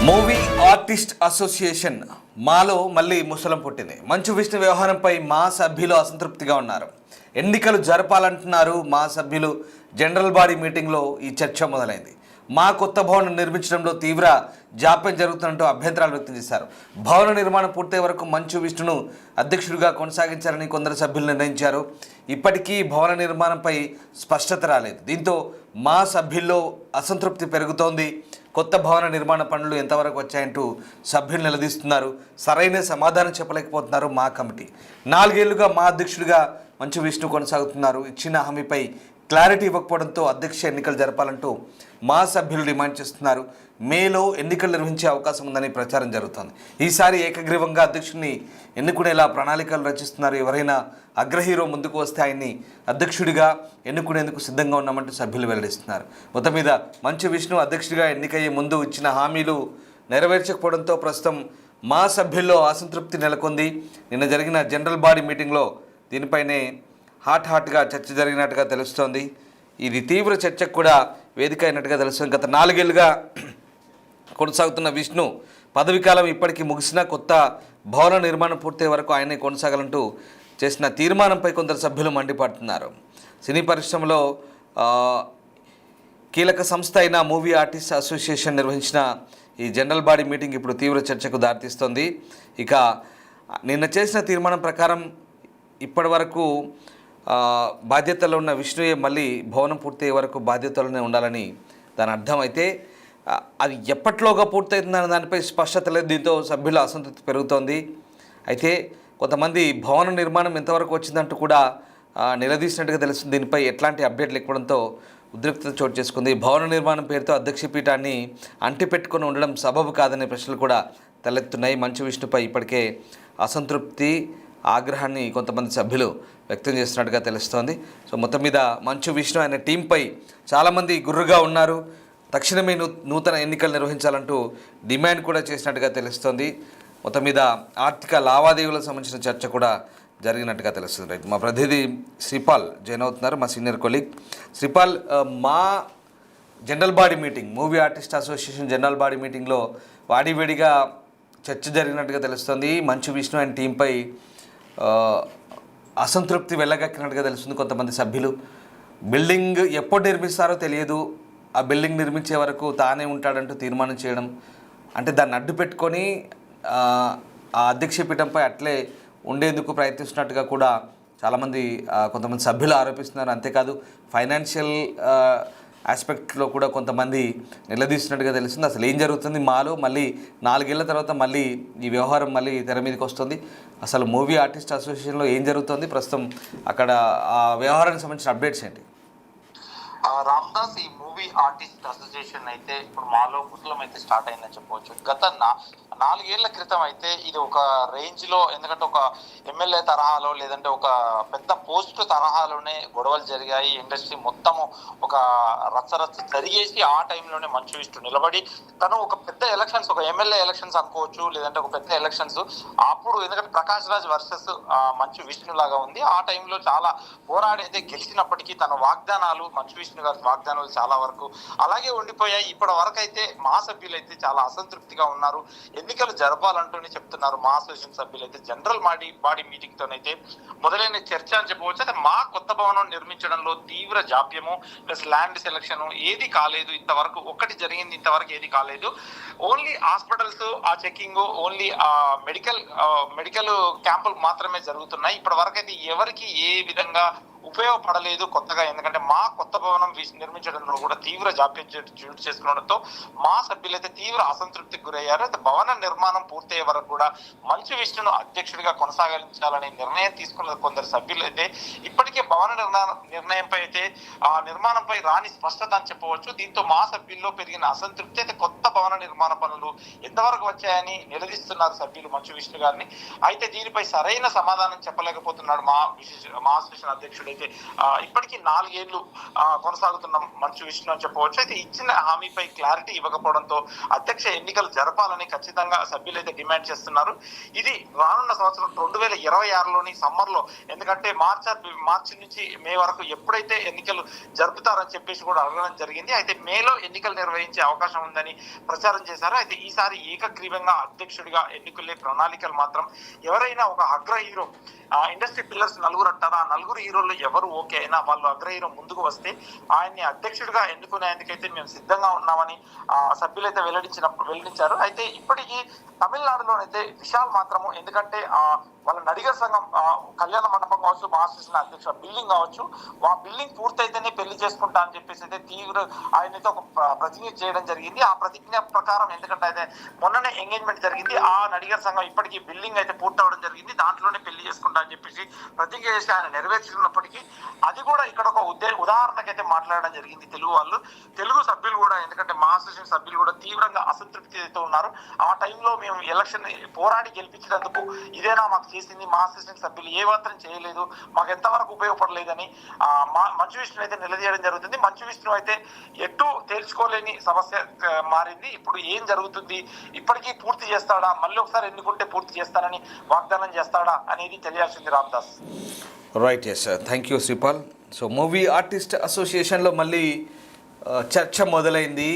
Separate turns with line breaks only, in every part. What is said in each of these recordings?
Movie artist association మాలో మళ్ళీ ముసలం పుట్టింది. మంచు విష్ణు వ్యవహారంపై మా సభ్యులు అసంతృప్తిగా ఉన్నారు. ఎన్నికలు జరపాలంటున్నారు మా సభ్యులు. జనరల్ బాడీ మీటింగ్లో ఈ చర్చ మొదలైంది. మా కొత్త భవనం నిర్మించడంలో తీవ్ర జాప్యం జరుగుతున్నట్టు అభ్యంతరాలు వ్యక్తం చేశారు. భవన నిర్మాణం పూర్తయ్యే వరకు మంచు విష్ణును అధ్యక్షుడిగా కొనసాగించాలని కొందరు సభ్యులు నిర్ణయించారు. ఇప్పటికీ భవన నిర్మాణంపై స్పష్టత రాలేదు. దీంతో మా సభ్యుల్లో అసంతృప్తి పెరుగుతోంది. కొత్త భవన నిర్మాణ పనులు ఎంతవరకు వచ్చాయంటూ సభ్యులు నిలదీస్తున్నారు. సరైన సమాధానం చెప్పలేకపోతున్నారు మా కమిటీ. 4 ఏళ్లుగా మా అధ్యక్షుడిగా మంచు విష్ణు కొనసాగుతున్నారు. ఇచ్చిన హామీపై క్లారిటీ ఇవ్వకపోవడంతో అధ్యక్ష ఎన్నికలు జరపాలంటూ మా సభ్యులు డిమాండ్ చేస్తున్నారు. మేలో ఎన్నికలు నిర్వహించే అవకాశం ఉందని ప్రచారం జరుగుతోంది. ఈసారి ఏకగ్రీవంగా అధ్యక్షుడిని ఎన్నుకునేలా ప్రణాళికలు రచిస్తున్నారు. ఎవరైనా అగ్రహీరో ముందుకు వస్తే ఆయన్ని అధ్యక్షుడిగా ఎన్నుకునేందుకు సిద్ధంగా ఉన్నామంటూ సభ్యులు వెల్లడిస్తున్నారు. మొత్తం మీద మంచు విష్ణు అధ్యక్షుడిగా ఎన్నికయ్యే ముందు ఇచ్చిన హామీలు నెరవేర్చకపోవడంతో ప్రస్తుతం మా సభ్యుల్లో అసంతృప్తి నెలకొంది. నిన్న జరిగిన జనరల్ బాడీ మీటింగ్లో దీనిపైనే హాట్గా చర్చ జరిగినట్టుగా తెలుస్తోంది. ఇది తీవ్ర చర్చకు కూడా వేదిక అయినట్టుగా తెలుస్తుంది. గత 4 ఏళ్లుగా కొనసాగుతున్న విష్ణు పదవీకాలం ఇప్పటికీ ముగిసినా కొత్త భవన నిర్మాణం పూర్తయ్యే వరకు ఆయనే కొనసాగాలంటూ చేసిన తీర్మానంపై కొందరు సభ్యులు మండిపడుతున్నారు. సినీ పరిశ్రమలో కీలక సంస్థ అయిన మూవీ ఆర్టిస్ట్ అసోసియేషన్ నిర్వహించిన ఈ జనరల్ బాడీ మీటింగ్ ఇప్పుడు తీవ్ర చర్చకు దారితీస్తోంది. ఇక నిన్న చేసిన తీర్మానం ప్రకారం ఇప్పటి వరకు బాధ్యతలో ఉన్న విష్ణుయే మళ్ళీ భవనం పూర్తయ్యే వరకు బాధ్యతలోనే ఉండాలని దాని అర్థం. అయితే అది ఎప్పట్లోగా పూర్తవుతుందన్న దానిపై స్పష్టత లేదు. దీంతో సభ్యుల అసంతృప్తి పెరుగుతోంది. అయితే కొంతమంది భవన నిర్మాణం ఎంతవరకు వచ్చిందంటూ కూడా నిలదీసినట్టుగా తెలుస్తుంది. దీనిపై ఎట్లాంటి అప్డేట్ లేకపోవడంతో ఉద్రిక్తత చోటు చేసుకుంది. భవన నిర్మాణం పేరుతో అధ్యక్ష పీఠాన్ని అంటిపెట్టుకొని ఉండడం సబబు కాదనే ప్రశ్నలు కూడా తలెత్తున్నాయి. మంచు విష్ణుపై ఇప్పటికే అసంతృప్తి ఆగ్రహాన్ని కొంతమంది సభ్యులు వ్యక్తం చేస్తున్నట్టుగా తెలుస్తోంది. సో మొత్తం మీద మంచు విష్ణు ఆయన టీంపై చాలామంది గుర్రుగా ఉన్నారు. తక్షణమే నూతన ఎన్నికలు నిర్వహించాలంటూ డిమాండ్ కూడా చేసినట్టుగా తెలుస్తోంది. మొత్తం మీద ఆర్థిక లావాదేవీలకు సంబంధించిన చర్చ కూడా జరిగినట్టుగా తెలుస్తుంది. రైట్, మా ప్రతినిధి శ్రీపాల్ జాయిన్ అవుతున్నారు, మా సీనియర్ కొలీగ్. శ్రీపాల్, మా general body meeting, movie artist association general body మీటింగ్లో వాడివేడిగా చర్చ జరిగినట్టుగా తెలుస్తుంది. మంచు విష్ణు అండ్ టీంపై అసంతృప్తి వెళ్ళగక్కినట్టుగా తెలుస్తుంది. కొంతమంది సభ్యులు బిల్డింగ్ ఎప్పుడు నిర్మిస్తారో తెలియదు, ఆ బిల్డింగ్ నిర్మించే వరకు తానే ఉంటాడంటూ తీర్మానం చేయడం, అంటే దాన్ని అడ్డు పెట్టుకొని ఆ అధ్యక్ష పీఠంపై అట్లే ఉండేందుకు ప్రయత్నిస్తున్నట్టుగా కూడా చాలామంది కొంతమంది సభ్యులు ఆరోపిస్తున్నారు. అంతేకాదు ఫైనాన్షియల్ ఆస్పెక్ట్లో కూడా కొంతమంది నిలదీస్తున్నట్టుగా తెలుస్తుంది. అసలు ఏం జరుగుతుంది మాలో? మళ్ళీ 4 ఏళ్ల తర్వాత మళ్ళీ ఈ వ్యవహారం మళ్ళీ తెర మీదకి వస్తుంది. అసలు మూవీ ఆర్టిస్ట్ అసోసియేషన్లో ఏం జరుగుతుంది ప్రస్తుతం, అక్కడ ఆ వ్యవహారానికి సంబంధించిన అప్డేట్స్ ఏంటి?
రామ్దాస్, ఈ మూవీ ఆర్టిస్ట్ అసోసియేషన్ అయితే ఇప్పుడు మాలో ముసలం అయితే స్టార్ట్ అయిందని చెప్పవచ్చు. గత 4 ఏళ్ల క్రితం అయితే ఇది ఒక రేంజ్ లో, ఎందుకంటే ఒక ఎమ్మెల్యే తరహాలో లేదంటే ఒక పెద్ద పోస్ట్ తరహాలోనే గొడవలు జరిగాయి. ఇండస్ట్రీ మొత్తము ఒక రచ్చరచ్చ జరిగేసి ఆ టైంలోనే మంచు విష్ణు నిలబడి తను ఒక పెద్ద ఎలక్షన్స్, ఒక ఎమ్మెల్యే ఎలక్షన్స్ అనుకోవచ్చు, లేదంటే ఒక పెద్ద ఎలక్షన్స్ అప్పుడు, ఎందుకంటే ప్రకాష్ రాజ్ వర్సెస్ మంచు విష్ణు లాగా ఉంది. ఆ టైంలో చాలా పోరాడి అయితే గెలిచినప్పటికీ తన వాగ్దానాలు, మంచు విష్ణు గారి వాగ్దానాలు చాలా వరకు అలాగే ఉండిపోయాయి. ఇప్పటి వరకు అయితే మా సభ్యులు అయితే చాలా అసంతృప్తిగా ఉన్నారు. ఎన్నికలు జరపాలంటూనే చెప్తున్నారు. మా అసోసియేషన్ సభ్యులు అయితే జనరల్ బాడీ మీటింగ్ తోనైతే మొదలైన చర్చ అని చెప్పవచ్చు. అయితే మా కొత్త భవనం నిర్మించడంలో తీవ్ర జాప్యము ప్లస్ ల్యాండ్ సెలక్షన్ ఏది కాలేదు. ఇంతవరకు ఒకటి జరిగింది, ఇంతవరకు ఏది కాలేదు. ఓన్లీ హాస్పిటల్స్ ఆ చెకింగ్, ఓన్లీ మెడికల్ క్యాంపులు మాత్రమే జరుగుతున్నాయి. ఇప్పటి వరకు అయితే ఎవరికి ఏ విధంగా ఉపయోగపడలేదు కొత్తగా. ఎందుకంటే మా కొత్త భవనం నిర్మించడంలో కూడా తీవ్ర జాప్యం చోటు చేసుకోవడంతో మా సభ్యులైతే తీవ్ర అసంతృప్తికి గురయ్యారు. అయితే భవన నిర్మాణం పూర్తయ్యే వరకు కూడా మంచు విష్ణును అధ్యక్షుడిగా కొనసాగించాలనే నిర్ణయం తీసుకున్న కొందరు సభ్యులు అయితే ఇప్పటికే భవన నిర్ణయంపై అయితే ఆ నిర్మాణంపై రాని స్పష్టత అని చెప్పవచ్చు. దీంతో మా సభ్యుల్లో పెరిగిన అసంతృప్తి అయితే కొత్త భవన నిర్మాణ పనులు ఎంతవరకు వచ్చాయని నిలదీస్తున్నారు సభ్యులు మంచు విష్ణు గారిని. అయితే దీనిపై సరైన సమాధానం చెప్పలేకపోతున్నాడు మా అసోసియేషన్ అధ్యక్షుడు అయితే ఇప్పటికీ 4 ఏళ్లు కొనసాగుతున్న మంచు విష్ణు అని చెప్పవచ్చు. అయితే ఇచ్చిన హామీపై క్లారిటీ ఇవ్వకపోవడంతో అధ్యక్ష ఎన్నికలు జరపాలని ఖచ్చితంగా సభ్యులు అయితే డిమాండ్ చేస్తున్నారు. ఇది రానున్న సంవత్సరం 2026లోని సమ్మర్ లో, ఎందుకంటే మార్చి నుంచి మే వరకు ఎప్పుడైతే ఎన్నికలు జరుపుతారని చెప్పేసి కూడా అడగడం జరిగింది. అయితే మేలో ఎన్నికలు నిర్వహించే అవకాశం ఉందని ప్రచారం చేశారు. అయితే ఈసారి ఏకగ్రీవంగా అధ్యక్షుడిగా ఎన్నికలే ప్రణాళికలు మాత్రం ఎవరైనా ఒక అగ్ర హీరో, ఇండస్ట్రీ పిల్లర్స్ 4 అంటారు, ఆ 4 హీరోలు ఎవరు ఓకే అయినా వాళ్ళు అగ్ర హీరో ముందుకు వస్తే ఆయన్ని అధ్యక్షుడిగా ఎన్నుకునేందుకైతే మేము సిద్ధంగా ఉన్నామని సభ్యులైతే వెల్లడించారు. అయితే ఇప్పటికీ తమిళనాడులోనైతే విశాల్ మాత్రము, ఎందుకంటే వాళ్ళ నడిగర్ సంఘం కళ్యాణ మండపం కావచ్చు, మహాశిష్ణ అధ్యక్ష బిల్డింగ్ కావచ్చు, ఆ బిల్డింగ్ పూర్తయితేనే పెళ్లి చేసుకుంటా అని చెప్పేసి అయితే ఆయనతో ఒక ప్రతిజ్ఞ చేయడం జరిగింది. ఆ ప్రతిజ్ఞ ప్రకారం, ఎందుకంటే అయితే మొన్ననే ఎంగేజ్మెంట్ జరిగింది, ఆ నడిగర్ సంఘం ఇప్పటికీ బిల్డింగ్ అయితే పూర్తవడం జరిగింది, దాంట్లోనే పెళ్లి చేసుకుంటా అని చెప్పేసి ప్రతిజ్ఞ చేసి ఆయన నెరవేర్చుకున్నప్పటికీ అది కూడా ఇక్కడ ఒక ఉదాహరణకైతే మాట్లాడడం జరిగింది తెలుగు సభ్యులు కూడా. ఎందుకంటే మహాశిష్ణ సభ్యులు కూడా తీవ్రంగా అసంతృప్తితో ఉన్నారు. ఆ టైంలో మేము ఎలక్షన్ పోరాడి గెలిపించినందుకు ఇదేనా మాకు చేసింది, మహాశిష్ణ సభ్యులు ఏ మాత్రం చేయలేదు, మాకు ఎంతవరకు ఉపయోగపడలేదని మంచు విష్ణు అయితే నిలదీయడం జరుగుతుంది. మంచు విష్ణు అయితే ఎటు తేల్చుకోలేని సమస్య మారింది. ఇప్పుడు ఏం జరుగుతుంది, ఇప్పటికీ పూర్తి చేస్తాడా, మళ్ళీ ఒకసారి ఎన్నుకుంటే పూర్తి చేస్తానని వాగ్దానం చేస్తాడా అనేది తెలియాల్సింది Ramdas.
Right, yes sir, thank you Sripal. So movie artist అసోసియేషన్లో మళ్ళీ చర్చ మొదలైంది.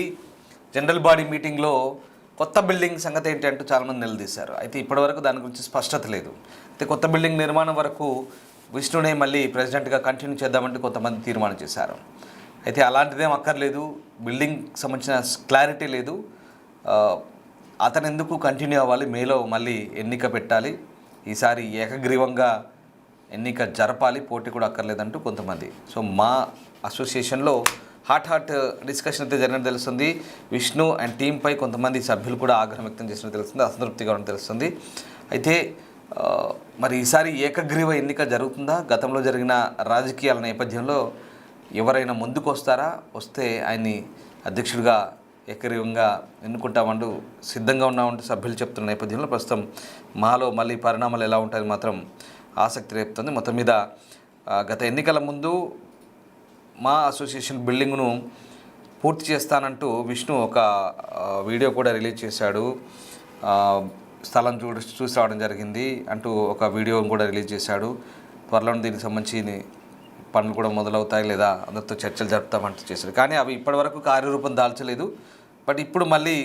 జనరల్ బాడీ మీటింగ్లో కొత్త బిల్డింగ్ సంగతి ఏంటి అంటూ చాలామంది నిలదీశారు. అయితే ఇప్పటివరకు దాని గురించి స్పష్టత లేదు. అయితే కొత్త బిల్డింగ్ నిర్మాణం వరకు విష్ణునే మళ్ళీ ప్రెసిడెంట్గా కంటిన్యూ చేద్దామంటే కొంతమంది తీర్మానం చేశారు. అయితే అలాంటిదేం అక్కర్లేదు, బిల్డింగ్ సంబంధించిన క్లారిటీ లేదు, అతను ఎందుకు కంటిన్యూ అవ్వాలి, మేలో మళ్ళీ ఎన్నిక పెట్టాలి, ఈసారి ఏకగ్రీవంగా ఎన్నిక జరపాలి, పోటీ కూడా అక్కర్లేదంటూ కొంతమంది. సో మా అసోసియేషన్లో హాట్ డిస్కషన్ అయితే జరిగినట్టు తెలుస్తుంది. విష్ణు అండ్ టీంపై కొంతమంది సభ్యులు కూడా ఆగ్రహం వ్యక్తం చేసినట్టు తెలుస్తుంది, అసంతృప్తిగా ఉన్నట్టు తెలుస్తుంది. అయితే మరి ఈసారి ఏకగ్రీవ ఎన్నిక జరుగుతుందా? గతంలో జరిగిన రాజకీయాల నేపథ్యంలో ఎవరైనా ముందుకు వస్తే ఆయన్ని అధ్యక్షుడిగా ఏకగ్రీవంగా ఎన్నుకుంటామంటూ సిద్ధంగా ఉన్నామంటూ సభ్యులు చెప్తున్న నేపథ్యంలో ప్రస్తుతం మాలో మళ్ళీ పరిణామాలు ఎలా ఉంటాయని మాత్రం ఆసక్తి రేపుతుంది. మొత్తం మీద గత ఎన్నికల ముందు మా అసోసియేషన్ బిల్డింగ్ను పూర్తి చేస్తానంటూ విష్ణు ఒక వీడియో కూడా రిలీజ్ చేశాడు. స్థలం చూసి రావడం జరిగింది అంటూ ఒక వీడియో కూడా రిలీజ్ చేశాడు. త్వరలో దీనికి సంబంధించి పనులు కూడా మొదలవుతాయి లేదా అందరితో చర్చలు జరుపుతామంటూ చేశాడు. కానీ అవి ఇప్పటివరకు కార్యరూపం దాల్చలేదు. బట్ ఇప్పుడు మళ్ళీ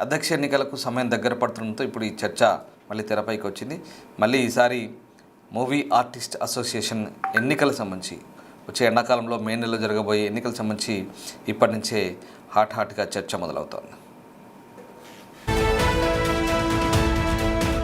అధ్యక్ష ఎన్నికలకు సమయం దగ్గర పడుతుండటంతో ఇప్పుడు ఈ చర్చ మళ్ళీ తెరపైకి వచ్చింది. మళ్ళీ ఈసారి మూవీ ఆర్టిస్ట్ అసోసియేషన్ ఎన్నికలకు సంబంధించి వచ్చే ఎండాకాలంలో మే నెలలో జరగబోయే ఎన్నికలకు సంబంధించి ఇప్పటి నుంచే హాట్గా చర్చ మొదలవుతోంది.